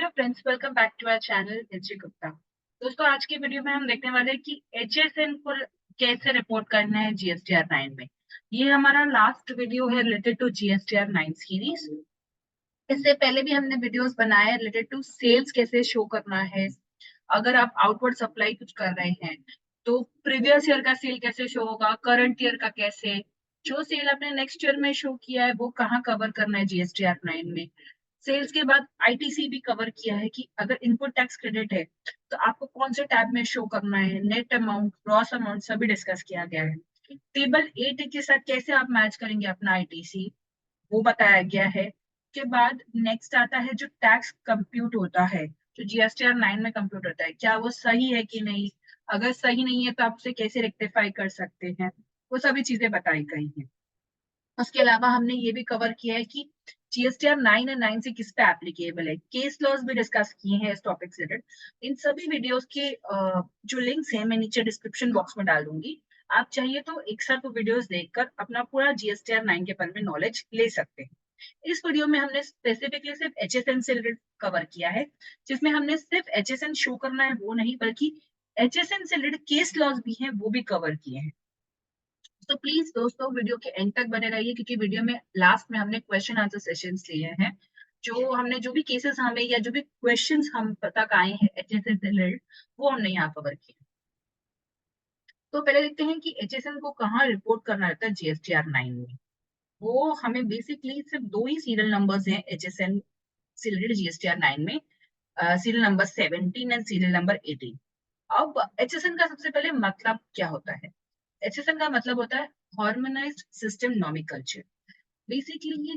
Hello friends, welcome back to our channel HA Gupta. दोस्तों, आज की वीडियो में हम देखने वाले हैं कि एचएसएन को कैसे रिपोर्ट करना है जीएसटीआर 9 में। ये हमारा लास्ट वीडियो है रिलेटेड टू जीएसटीआर 9 सीरीज। इससे पहले भी हमने वीडियोस बनाए रिलेटेड टू सेल्स कैसे शो करना है। अगर आप आउटवर्ड सप्लाई कुछ कर रहे हैं तो प्रीवियस ईयर का सेल कैसे शो होगा, करंट ईयर का कैसे, जो सेल आपने नेक्स्ट ईयर में शो किया है वो कहाँ कवर करना है जीएसटीआर 9 में। सेल्स के बाद आईटीसी भी कवर किया है कि अगर इनपुट टैक्स क्रेडिट है तो आपको कौन से टैब में शो करना है, नेट अमाउंट, ग्रॉस अमाउंट सभी डिस्कस किया गया है। टेबल 8 के साथ कैसे आप मैच करेंगे अपना आईटीसी वो बताया गया है। के बाद नेक्स्ट आता है जो टैक्स कंप्यूट होता है, जो जीएसटीआर 9 में कंप्यूट होता है, क्या वो सही है कि नहीं। अगर सही नहीं है तो आप उसे कैसे रेक्टिफाई कर सकते हैं, वो सभी चीजें बताई गई हैं। उसके अलावा हमने ये भी कवर किया है कि जीएसटीआर 9 एंड 9 से किस पे एप्लीकेबल है। केस लॉज भी डिस्कस किए हैं इस टॉपिक से रिलेटेड। इन सभी वीडियोस के जो लिंक्स हैं मैं नीचे डिस्क्रिप्शन बॉक्स में डाल दूंगी। आप चाहिए तो एक साथ वो वीडियोस देखकर अपना पूरा जीएसटीआर 9 के बारे में नॉलेज ले सकते हैं। इस वीडियो में हमने स्पेसिफिकली सिर्फ एचएसएन से रिलेटेड कवर किया है, जिसमें हमने सिर्फ एचएसएन शो करना है वो नहीं, बल्कि एचएसएन से रिलेटेड केस लॉज भी हैं वो भी कवर किए हैं। तो प्लीज दोस्तों वीडियो के एंड तक बने रहिए, क्योंकि वीडियो में लास्ट में हमने क्वेश्चन आंसर सेशंस लिए हैं। जो भी केसेस हमें या जो भी क्वेश्चंस हम तक आए हैं एचएसएन से रिलेटेड वो हमने यहाँ कवर किए। तो पहले देखते हैं कि एचएसएन को कहाँ रिपोर्ट करना रहता है जीएसटीआर 9 में। वो हमें बेसिकली सिर्फ दो ही सीरियल नंबर्स हैं एचएसएन से रिलेटेड जीएसटीआर 9 में, serial number 17 and serial number 18। अब एचएसएन का सबसे पहले मतलब क्या होता है। एचएसएन का मतलब होता है हार्मोनाइज्ड सिस्टम नॉमेनक्लेचर। बेसिकली ये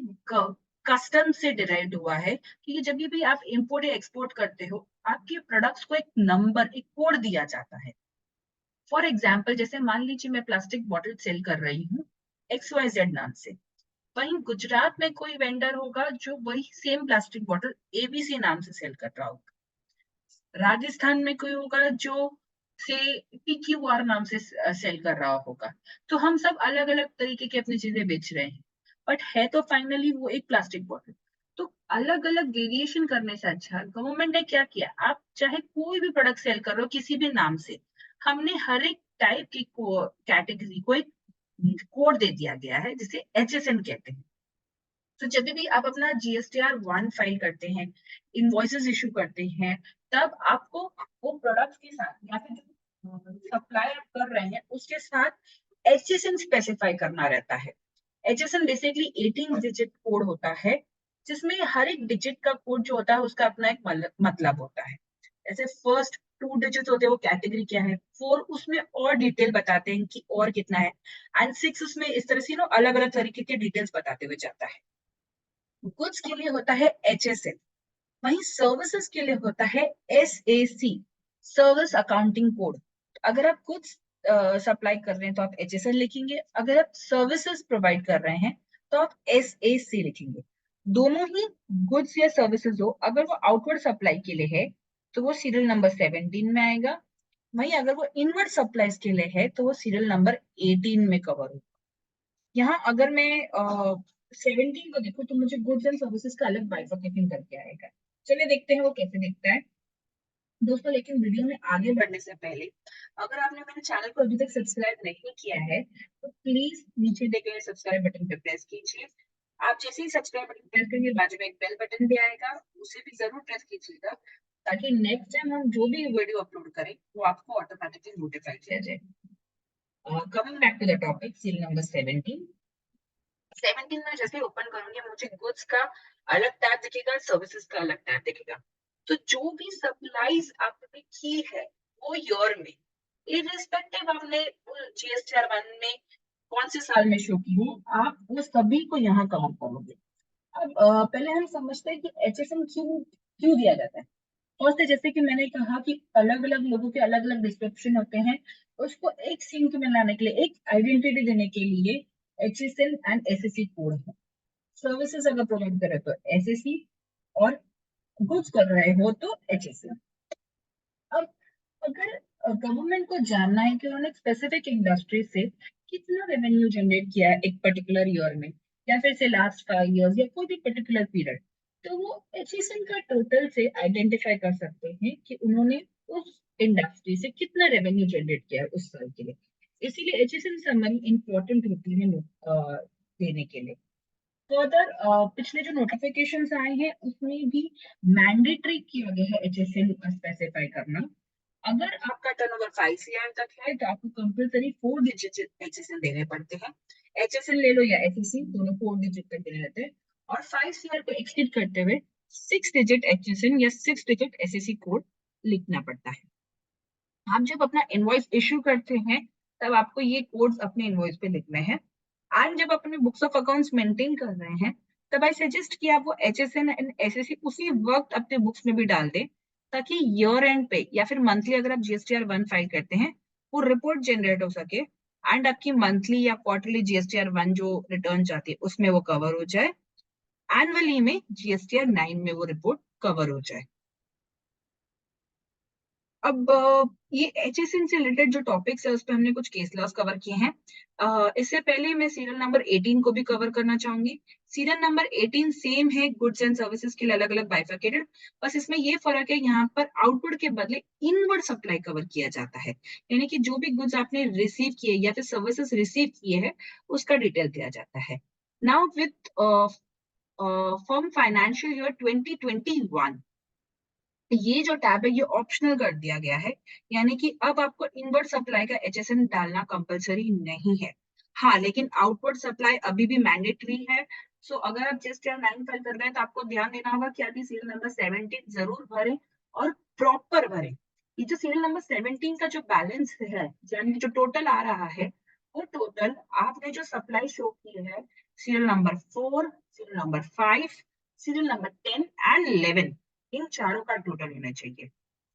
कस्टम से डिराइव्ड हुआ है कि जब भी आप इंपोर्ट या एक्सपोर्ट करते हो आपके प्रोडक्ट्स को एक नंबर, एक कोड दिया जाता है। फॉर एग्जाम्पल, जैसे मान लीजिए मैं प्लास्टिक बॉटल सेल कर रही हूँ XYZ नाम से, वहीं गुजरात में कोई वेंडर होगा जो वही सेम प्लास्टिक बॉटल ABC नाम से सेल कर रहा होगा। राजस्थान में कोई होगा जो से PQR नाम से सेल कर रहा होगा। तो हम सब अलग अलग तरीके की अपनी चीजें बेच रहे हैं, बट है तो फाइनली वो एक प्लास्टिक बॉटल। तो अलग अलग वेरिएशन करने से अच्छा गवर्नमेंट ने क्या किया, आप चाहे कोई भी प्रोडक्ट सेल कर रहे हो किसी भी नाम से, हमने हर एक टाइप की कैटेगरी को एक कोड दे दिया गया है जिसे HSN कहते हैं। तो जब भी आप अपना जीएसटीआर 1 फाइल करते हैं, इनवॉइसेस इशू करते हैं, तब आपको वो प्रोडक्ट के साथ या फिर जो सप्लाई आप कर रहे हैं उसके साथ एचएसएन स्पेसिफाई करना रहता है। एचएसएन बेसिकली 18 डिजिट कोड होता है, जिसमें हर एक डिजिट का कोड जो होता है उसका अपना एक मतलब होता है। जैसे फर्स्ट 2 डिजिट होते हैं वो कैटेगरी क्या है, 4 उसमें और डिटेल बताते हैं कि और कितना है, एंड 6 उसमें इस तरह से अलग अलग तरीके के डिटेल्स बताते हुए जाता है। गुड्स के लिए होता है HSN, वहीं सर्विसेज के लिए होता है SAC, सर्विस अकाउंटिंग कोड। अगर आप गुड्स सप्लाई कर रहे हैं तो आप HSN लिखेंगे, अगर आप सर्विसेज प्रोवाइड कर रहे हैं तो आप SAC लिखेंगे। दोनों ही गुड्स या सर्विसेज हो, अगर वो आउटवर्ड सप्लाई के लिए है तो वो सीरियल नंबर 17 में आएगा, वहीं अगर वो इनवर्ड सप्लाईज के लिए है तो वो सीरियल नंबर 18 में कवर होगा। यहाँ अगर मैं 17 को देखूं तो मुझे गुड्स एंड सर्विसेज का अलग बाइफर्केशन करके आएगा। चलिए देखते हैं वो कैसे दिखता है दोस्तों। लेकिन वीडियो में आगे बढ़ने से पहले अगर आपने मेरे चैनल को अभी तक सब्सक्राइब नहीं किया है तो प्लीज नीचे दिए गए सब्सक्राइब बटन पर प्रेस कीजिए। आप जैसे ही सब्सक्राइब बटन प्रेस करेंगे बाजू में एक बेल बटन भी आएगा, उसे भी जरूर प्रेस कीजिएगा, ताकि नेक्स्ट टाइम हम जो भी वीडियो अपलोड करें वो आपको ऑटोमेटिकली नोटिफाई किया जाए। Coming back to the topic, serial number 17 में जैसे ओपन करूंगी मुझे गुड्स का अलग टैब दिखेगा, सर्विसेज का अलग टैब दिखेगा। तो जो भी सप्लाईज आपने की है वो ईयर में, इररिस्पेक्टिव आपने जीएसटीआर 1 में कौन से साल में शो की है, आप वो सभी को यहाँ कवर करोगे। अब पहले हम समझते हैं कि एचएसएन क्यों क्यों दिया जाता है। फर्स्ट है, जैसे कि मैंने कहा कि अलग अलग लोगों के अलग अलग डिस्क्रिप्शन होते हैं, उसको एक सिंक में लाने के लिए, एक आइडेंटिटी देने के लिए HSN एंड SSC कोड है। सर्विसेज अगर प्रोवाइड कर रहे हो तो SSC, और गुड्स कर रहे हो तो HSN। अब अगर गवर्नमेंट को जानना है कि उन्होंने स्पेसिफिक इंडस्ट्री से कितना रेवेन्यू जनरेट किया है एक पर्टिकुलर ईयर में, या फिर से लास्ट 5 इयर्स या कोई भी पर्टिकुलर पीरियड, तो वो एचएसएन का टोटल से आइडेंटिफाई कर सकते हैं कि उन्होंने उस इंडस्ट्री से कितना रेवेन्यू जनरेट किया है उस साल के लिए। इसीलिए एचएसएन समरी इंपॉर्टेंट होती है देने के लिए। फर्दर पिछले जो नोटिफिकेशंस आए हैं उसमें भी मैंडेटरी किया गया है एचएसएन स्पेसिफाई करना। अगर आपका टर्नओवर 5 CR तक है तो आपको कंपलसरी 4 डिजिट एचएसएन देने पड़ते हैं। एचएसएन ले लो या एचएससी, दोनों 4 डिजिट तक देने रहते हैं। और 5 CR को एक्सीड करते हुए 6 डिजिट एचएसएन या 6 डिजिट एसएससी कोड लिखना पड़ता है। आप जब अपना इनवॉइस इश्यू करते हैं तब आपको ये कोड्स अपने इनवॉइस पे लिखने हैं। आप जब अपने बुक्स ऑफ अकाउंट्स मेंटेन कर रहे हैं तब आई सजेस्ट कि आप वो एचएसएन एंड एसएससी उसी वक्त अपने बुक्स में भी डाल दें, ताकि ईयर एंड पे या फिर मंथली अगर आप जीएसटीआर 1 फाइल करते हैं वो रिपोर्ट जनरेट हो सके एंड आपकी मंथली या क्वार्टरली जीएसटीआर 1 जो रिटर्न जाती है उसमें वो कवर हो जाए, एनुअली में जीएसटीआर 9 में वो रिपोर्ट कवर हो जाए। अब ये एचएसएन से रिलेटेड जो टॉपिक्स है उस पे हमने कुछ केस लॉस कवर किए हैं। इससे पहले मैं सीरियल नंबर 18 को भी कवर करना चाहूंगी। सीरियल नंबर 18 सेम है, गुड्स एंड सर्विसेज के लिए अलग अलग बाइफर्केटेड, बस इसमें ये फर्क है यहाँ पर आउटवर्ड के बदले इनवर्ड सप्लाई कवर किया जाता है, यानी कि जो भी गुड्स आपने रिसीव किए या फिर सर्विसेज रिसीव किए हैं उसका डिटेल दिया जाता है। Now with from financial year 2021 ये जो टैब है ये ऑप्शनल कर दिया गया है, यानी कि अब आपको इनवर्ड सप्लाई का एचएसएन डालना कंपलसरी नहीं है। हाँ, लेकिन आउटवर्ड सप्लाई अभी भी मैंडेटरी है। सो अगर आप जीएसटीआर 9 फाइल कर रहे हैं तो आपको ध्यान देना होगा कि आप सीरियल नंबर 17 जरूर भरें और प्रॉपर भरें। ये जो सीरियल नंबर 17 का जो बैलेंस है, यानी कि जो टोटल आ रहा है, वो टोटल आपने जो सप्लाई शो की है serial number 4, serial number 5, serial number 10 and 11, इन चारों का टोटल होना चाहिए।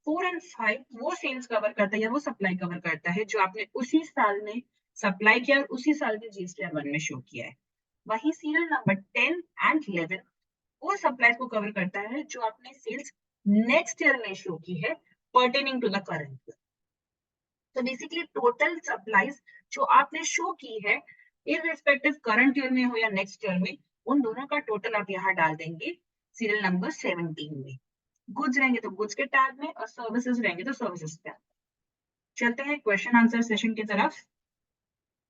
4 एंड 5 वो सेल्स कवर करता है या वो सप्लाई कवर करता है जो आपने उसी साल में सप्लाई किया और उसी साल के जीएसटीआर 1 में शो किया है। वही सीरियल नंबर 10 एंड 11 वो सप्लाईज को कवर करता है जो आपने सेल्स नेक्स्ट ईयर में शो की है pertaining to the current year. तो बेसिकली टोटल सप्लाईज जो आपने शो की है इररिस्पेक्टिव करंट ईयर में हो या नेक्स्ट ईयर में, उन दोनों का टोटल आप यहाँ डाल देंगे सीरियल नंबर 17 में। गुड्स रहेंगे तो गुड्स के टैग में और सर्विसेज रहेंगे तो सर्विसेज टैग। चलते हैं क्वेश्चन आंसर सेशन की तरफ।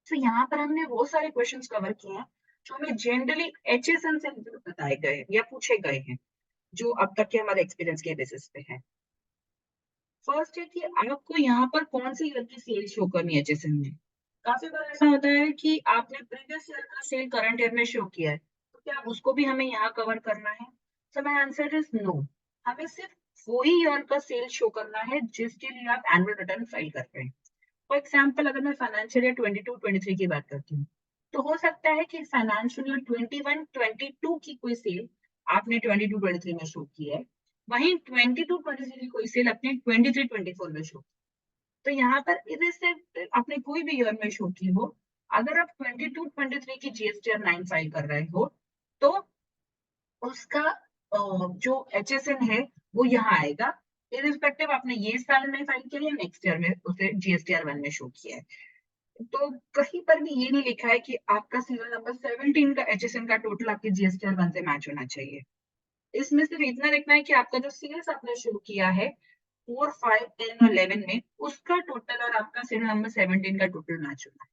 तो यहाँ पर हमने वो सारे क्वेश्चंस कवर किए हैं जो हमें जनरली एचएसएन से बताए गए या पूछे गए हैं, जो अब तक के हमारे एक्सपीरियंस के बेसिस पे है। फर्स्ट है कि आपको यहाँ पर कौन सी ईयर की सेल शो करनी है एचएसएन में। काफी बार ऐसा होता है कि आपने प्रीवियस ईयर का सेल करंट ईयर में शो किया है, तो क्या उसको भी हमें यहाँ कवर करना है? So my answer is no. हमें सिर्फ वही ईयर का सेल शो करना है जिसके लिए आप एनुअल रिटर्न फाइल कर रहे हैं। फॉर एग्जाम्पल अगर मैं फाइनेंशियल ईयर 22-23 की बात करती हूँ, तो हो सकता है कि फाइनेंशियल ईयर 21-22 की कोई सेल आपने 22-23 में शो की है, वहीं 22-23 की कोई सेल अपने 23-24 में शो। तो यहाँ पर इससे आपने कोई भी ईयर में शो की हो, अगर आप 22-23 की जीएसटीआर 9 फाइल कर रहे हो तो उसका जो एचएसएन है वो यहाँ आएगा, इरिस्पेक्टिव आपने ये साल में फाइल किया या नेक्स्ट ईयर में उसे जीएसटीआर 1 में शो किया है। तो कहीं पर भी ये नहीं लिखा है कि आपका सीरियल नंबर 17 का एचएसएन का टोटल आपके जीएसटीआर 1 से मैच होना चाहिए। इसमें सिर्फ इतना लिखना है कि आपका जो सेल्स आपने शुरू किया है 4, 5, 10 और 11 में उसका टोटल और आपका सीरियल नंबर 17 का टोटल मैच होना है।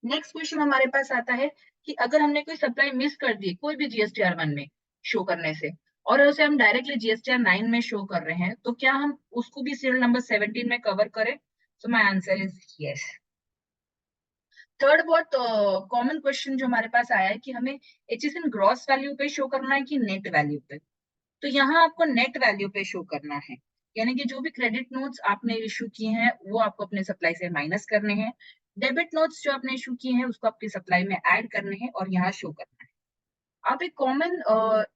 नेक्स्ट क्वेश्चन हमारे पास आता है कि अगर हमने कोई सप्लाई मिस कर दी कोई भी जीएसटीआर 1 में शो करने से और उसे हम डायरेक्टली जीएसटीआर 9 में शो कर रहे हैं, तो क्या हम उसको भी सीरियल नंबर 17 में कवर करें? सो my answer is yes. Third बहुत कॉमन क्वेश्चन जो हमारे पास आया है कि हमें एचएसएन ग्रॉस वैल्यू पे शो करना है कि नेट वैल्यू पे। तो यहाँ आपको नेट वैल्यू पे शो करना है, यानी कि जो भी क्रेडिट नोट्स आपने इशू किए हैं वो आपको अपने सप्लाई से माइनस करने हैं, डेबिट नोट्स जो आपने इशू किए हैं उसको आपकी सप्लाई में ऐड करने हैं और यहाँ शो करना है। अब एक कॉमन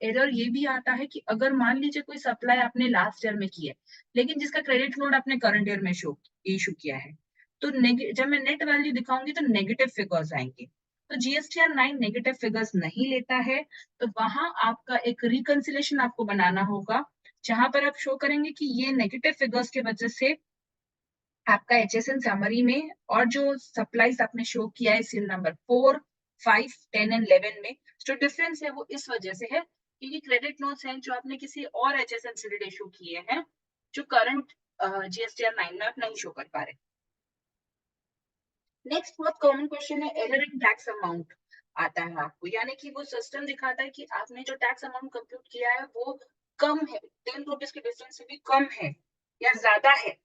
एरर ये भी आता है कि अगर मान लीजिए कोई सप्लाई आपने लास्ट ईयर में की है लेकिन जिसका क्रेडिट नोट आपने करंट ईयर में शो इशू किया है, तो जब मैं नेट वैल्यू दिखाऊंगी तो नेगेटिव फिगर्स आएंगे। तो जीएसटीआर 9 नेगेटिव फिगर्स नहीं लेता है, तो वहां आपका एक रिकंसिलेशन आपको बनाना होगा जहां पर आप शो करेंगे कि ये नेगेटिव फिगर्स की वजह से आपका एचएसएन समरी में और जो सप्लाईज आपने शो किया है सीरियल नंबर 4, 5, 10 एंड 11 में जो डिफरेंस है वो इस वजह से है क्योंकि क्रेडिट नोट्स हैं जो आपने किसी और एचएसएन से इशू किए हैं, जो करंट जीएसटीआर 9 में आप नहीं शो कर पा रहे। नेक्स्ट बहुत कॉमन क्वेश्चन है एरर इन टैक्स अमाउंट आता है आपको, यानी कि वो सिस्टम दिखाता है कि आपने जो टैक्स अमाउंट कंप्यूट किया है वो कम है, 10 रुपीज के डिफरेंस से भी कम है या ज्यादा है,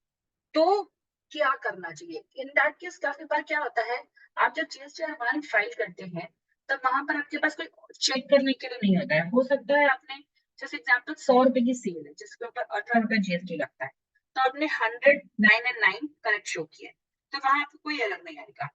तो क्या करना चाहिए। इन दैट केस काफी बार क्या होता है, आप जब जीएसटीआर 1 फाइल करते हैं तब वहां पर आपके पास कोई चेक करने के लिए नहीं होता है। हो सकता है आपने जैसे एग्जाम्पल 100 रुपए की सेल है जिसके ऊपर 18 रुपए जीएसटी लगता है, तो आपने 100 9 एंड 9 करेक्ट शो किया है, तो वहां आपको कोई एरर नहीं आएगा।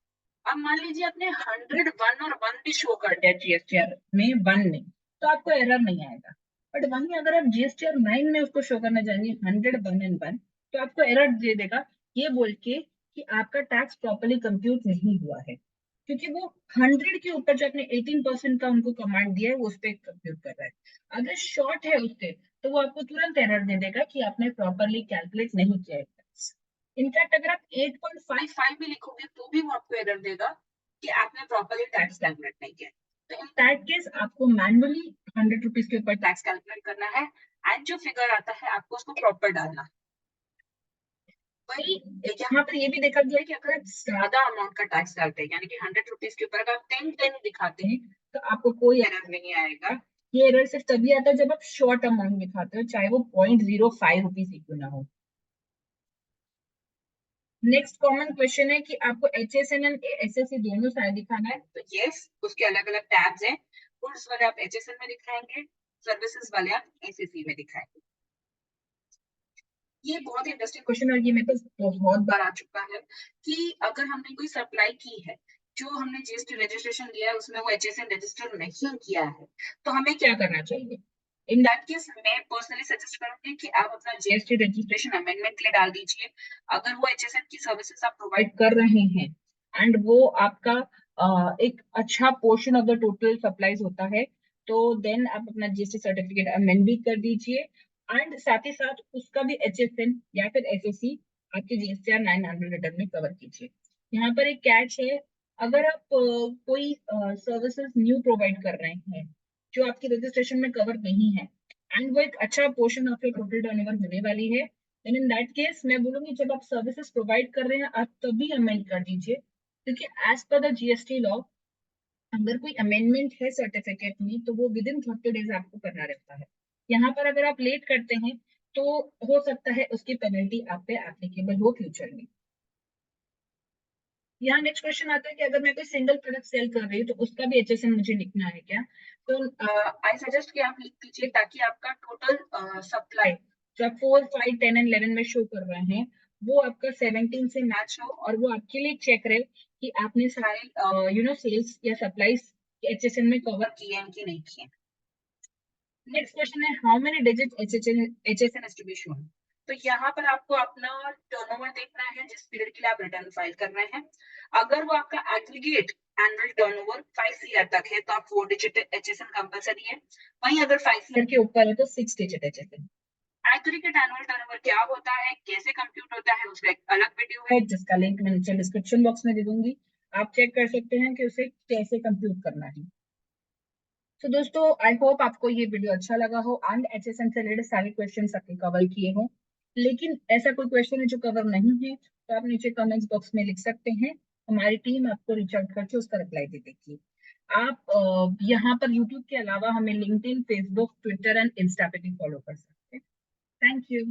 अब मान लीजिए आपने 100 1 और 1 भी शो कर दिया जीएसटीआर में 1 में, तो आपको एरर नहीं आएगा। बट वहीं अगर आप जीएसटीआर 9 में उसको शो करना चाहेंगे 100 1 एंड 1, तो आपको एरर दे देगा ये बोल के कि आपका टैक्स प्रॉपर्ली कंप्यूट नहीं हुआ है, क्योंकि वो 100 के ऊपर जो आपने 18% का उनको कमांड दिया है वो उस पर कंप्यूट कर रहा है। अगर शॉर्ट है उससे तो वो आपको तुरंत एरर दे देगा कि आपने प्रॉपर्ली कैलकुलेट नहीं किया है। इनफैक्ट अगर आप 8.55 भी लिखोगे तो भी वो आपको एरर देगा कि आपने प्रॉपर्ली टैक्स कैलकुलेट नहीं किया। तो इन दैट केस आपको मैनुअली 100 रुपीज के ऊपर टैक्स कैलकुलेट करना है, एंड जो फिगर आता है आपको उसको प्रॉपर डालना है। वही यहाँ पर ये भी देखा गया है कि अगर आप ज्यादा अमाउंट का टैक्स डालते हैं, यानी कि 100 रुपीज के ऊपर अगर आप 10 दिखाते हैं तो आपको कोई एरर नहीं आएगा। ये एरर सिर्फ तभी आता है जब आप शॉर्ट अमाउंट दिखाते हो, चाहे वो 0.05 रुपीज ही क्यों ना हो। नेक्स्ट कॉमन क्वेश्चन है कि आपको एचएसएन एंड एसएससी दोनों साइड दिखाना है, तो यस उसके अलग अलग टैब्स हैं। गुड्स वाले आप एचएसएन में दिखाएंगे, सर्विसेज वाले आप एसएससी में दिखाएंगे। ये बहुत ही इंटरेस्टिंग क्वेश्चन और ये मेरे पास बहुत बार आ चुका है कि अगर हमने कोई सप्लाई की है, जो हमने जीएसटी रजिस्ट्रेशन लिया है उसमें वो एचएसएन रजिस्टर नहीं किया है, तो हमें क्या करना चाहिए। इन दैट केस मैं पर्सनली सजेस्ट करूंगी कि आप अपना जीएसटी रजिस्ट्रेशन अमेंडमेंट के लिए डाल दीजिए। अगर वो एचएसएन की सर्विसेज आप प्रोवाइड कर रहे हैं एंड वो आपका एक अच्छा portion of the total supplies होता है, तो देन आप अपना जीएसटी सर्टिफिकेट अमेंड भी कर दीजिए, एंड साथ ही साथ उसका भी एचएसएन या फिर एसएससी आपके जीएसटीआर 9 एनुअल रिटर्न में कवर कीजिए। यहाँ पर एक कैच है, अगर आप कोई सर्विसेज न्यू प्रोवाइड कर रहे हैं जो आपकी रजिस्ट्रेशन में कवर नहीं है एंड वो एक अच्छा portion of your total turnover होने वाली है, देन इन दैट केस मैं बोलूंगी जब आप सर्विसेज प्रोवाइड कर रहे हैं आप तभी अमेंड कर दीजिए, क्योंकि as per the GST law अगर कोई अमेंडमेंट है सर्टिफिकेट में तो वो विद इन 30 डेज आपको करना रहता है। यहाँ पर अगर आप लेट करते हैं तो हो सकता है उसकी पेनल्टी आप पे एप्लीकेबल हो फ्यूचर में। यहाँ नेक्स्ट क्वेश्चन आता है कि अगर मैं कोई सिंगल प्रोडक्ट सेल कर रही हूँ तो उसका भी एचएसएन मुझे लिखना है क्या। तो आई सजेस्ट कि आप लिख दीजिए ताकि आपका टोटल सप्लाई जो आप 4 5 10 एंड 11 में शो कर रहे हैं वो आपका 17 से मैच हो, और वो आपके लिए चेक रहे कि आपने सारे सेल्स या सप्लाईज एचएसएन में कवर किए हैं कि नहीं किए। नेक्स्ट क्वेश्चन है how many digit HSN is to be shown. तो यहाँ पर आपको अपना टर्नओवर देखना है जिस पीरियड के लिए आप रिटर्न फाइल कर रहे हैं। अगर वो आपका एग्रीगेट एनुअल टर्नओवर 5 ईयर तक है तो आप 4 डिजिट एचएसएन कंपलसरी है, वहीं अगर 5 ईयर के ऊपर है तो 6 digit HSN. Aggregate annual turnover क्या होता है, कैसे कंप्यूट होता है, उसका एक अलग वीडियो है जिसका लिंक मैं नीचे डिस्क्रिप्शन बॉक्स में दे दूंगी, आप चेक कर सकते हैं कि उसे कैसे कंप्यूट करना है। तो दोस्तों आई होप आपको ये वीडियो अच्छा लगा हो एंड एचएसएन से रिलेटेड सारे क्वेश्चंस आपने कवर किए हों। लेकिन ऐसा कोई क्वेश्चन है जो कवर नहीं है तो आप नीचे कमेंट्स बॉक्स में लिख सकते हैं, हमारी टीम आपको रीच आउट करके उसका रिप्लाई दे देगी। आप यहाँ पर यूट्यूब के अलावा हमें LinkedIn, Facebook, Twitter and Insta पे भी फॉलो कर सकते हैं। Thank you.